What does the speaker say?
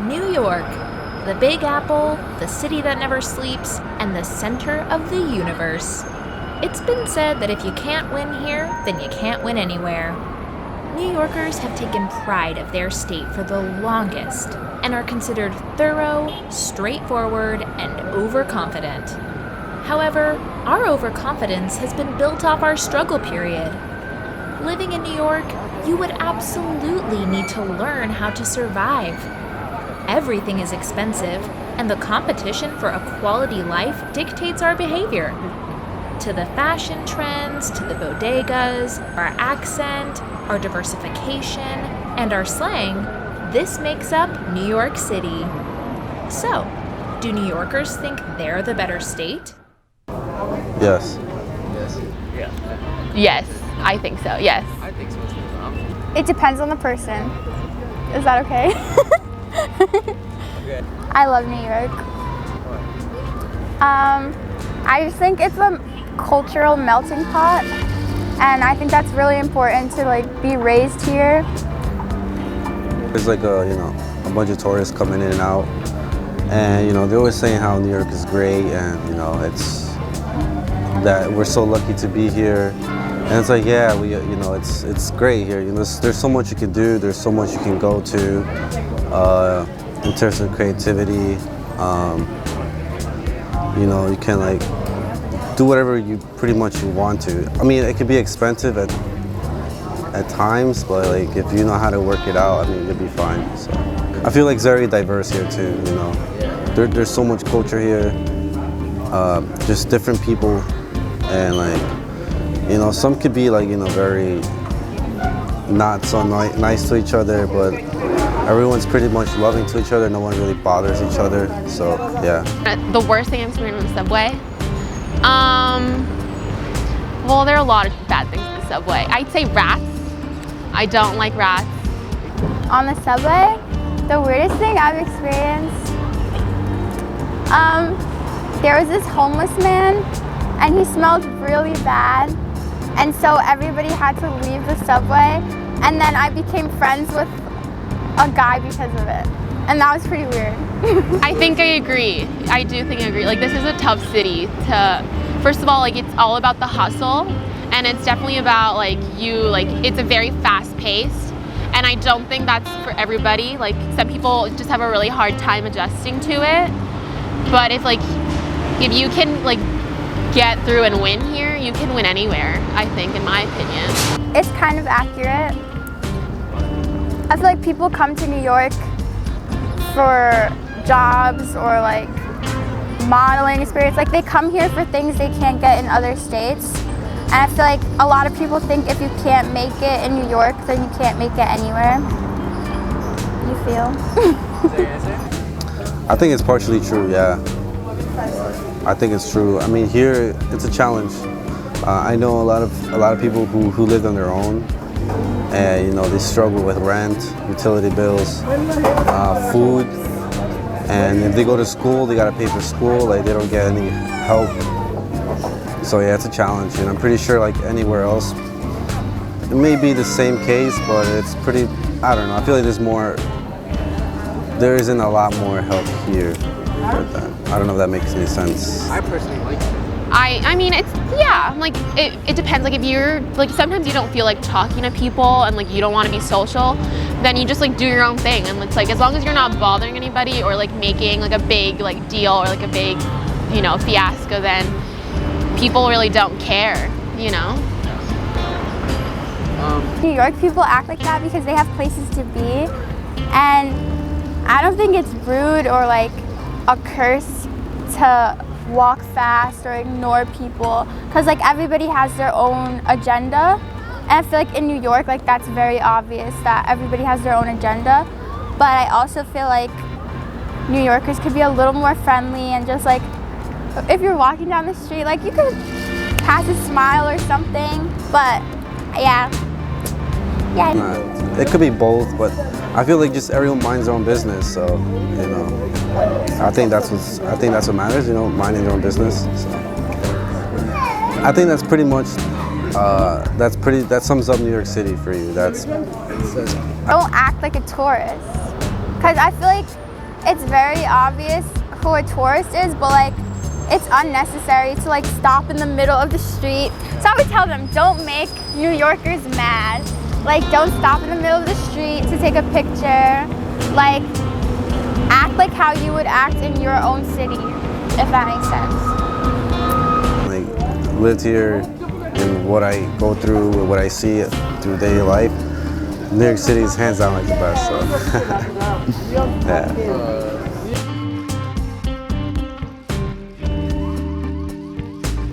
New York, the Big Apple, the city that never sleeps, and the center of the universe. It's been said that if you can't win here, then you can't win anywhere. New Yorkers have taken pride of their state for the longest and are considered thorough, straightforward, and overconfident. However, our overconfidence has been built off our struggle period. Living in New York, you would absolutely need to learn how to survive. Everything is expensive, and the competition for a quality life dictates our behavior. To the fashion trends, to the bodegas, our accent, our diversification, and our slang, this makes up New York City. So, do New Yorkers think they're the better state? Yes. Yes, I think so, yes. I think so too. It depends on the person. Is that okay? Okay. I love New York. I just think it's a cultural melting pot, and I think that's really important to be raised here. There's a bunch of tourists coming in and out, and they're always saying how New York is great, and it's that we're so lucky to be here. And it's it's great here. There's so much you can do. There's so much you can go to in terms of creativity. You can do whatever you pretty much want to. I mean, it can be expensive at times, but if you know how to work it out, you'll be fine. So I feel it's very diverse here too. There's so much culture here, just different people, and some could be very not so nice to each other, but everyone's pretty much loving to each other. No one really bothers each other. So yeah. The worst thing I've experienced on the subway. Well, there are a lot of bad things in the subway. I'd say rats. I don't like rats. On the subway, the weirdest thing I've experienced, there was this homeless man, and he smelled really bad, and so everybody had to leave the subway, and then I became friends with a guy because of it, and that was pretty weird. I think I agree. I do think I agree. This is a tough city to, first of all, it's all about the hustle, and it's definitely about it's a very fast paced, and I don't think that's for everybody. Some people just have a really hard time adjusting to it, but if you can get through and win here, you can win anywhere, I think, in my opinion. It's kind of accurate. I feel like people come to New York for jobs or modeling experience. They come here for things they can't get in other states. And I feel like a lot of people think if you can't make it in New York, then you can't make it anywhere. You feel? I think it's partially true, yeah. I think it's true. Here it's a challenge. I know a lot of people who live on their own, and they struggle with rent, utility bills, food, and if they go to school, they gotta pay for school. They don't get any help. So yeah, it's a challenge, and I'm pretty sure anywhere else, it may be the same case, but it's pretty. I don't know. I feel like there isn't a lot more help here. I don't know if that makes any sense. I personally like it. It depends. If you're sometimes you don't feel like talking to people and you don't want to be social, then you just do your own thing, and it's as long as you're not bothering anybody or making a big deal or a big fiasco, then people really don't care. New York people act like that because they have places to be, and I don't think it's rude or a curse to walk fast or ignore people, because everybody has their own agenda, and I feel in New York that's very obvious that everybody has their own agenda. But I also feel New Yorkers could be a little more friendly, and just if you're walking down the street, you could pass a smile or something. But yeah. It could be both, but I feel just everyone minds their own business. So I think that's what matters. Minding your own business. So I think that's pretty much that sums up New York City for you. Don't act like a tourist, because I feel it's very obvious who a tourist is, but like it's unnecessary to like stop in the middle of the street. So I would tell them, don't make New Yorkers mad. Like, don't stop in the middle of the street to take a picture. Like, act like how you would act in your own city, if that makes sense. Like, lived here and what I go through, what I see through daily life, New York City is hands down like the best. So, yeah.